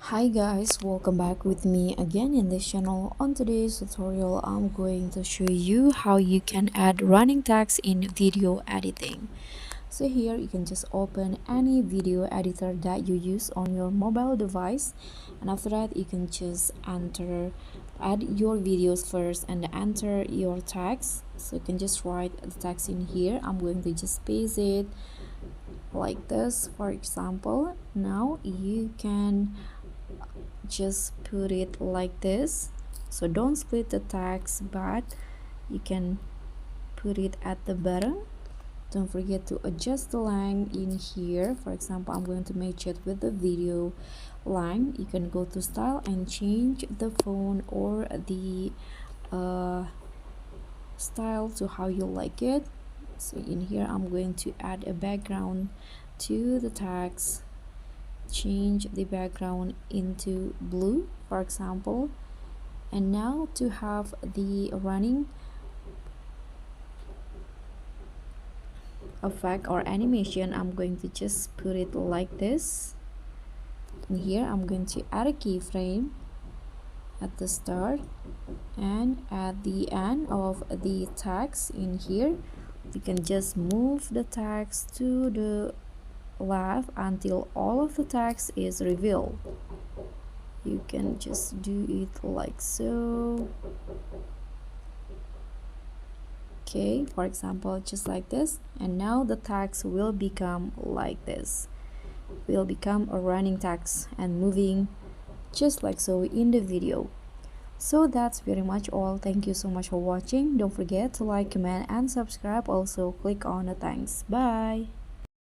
Hi guys, welcome back with me again in this channel. On today's tutorial, I'm going to show you how you can add running tags in video editing. So here you can just open any video editor that you use on your mobile device, and after that you can just add your videos first and enter your tags. So you can just write the text in here. I'm going to just paste it like this, for example. Now you can just put it like this, so don't split the text, but you can put it at the bottom. Don't forget to adjust the length in here. For example, I'm going to match it with the video length. You can go to style and change the font or the style to how you like it. So in here I'm going to add a background to the text, change the background into blue, for example. And now to have the running effect or animation, I'm going to just put it like this. And here I'm going to add a keyframe at the start and at the end of the text. In here you can just move the text to the left until all of the text is revealed. You can just do it like so. Okay, for example, just like this. And now the text will become like this, will become a running text and moving just like so in the video. So that's very much all. Thank you so much for watching. Don't forget to like, comment and subscribe. Also click on the thanks. Bye.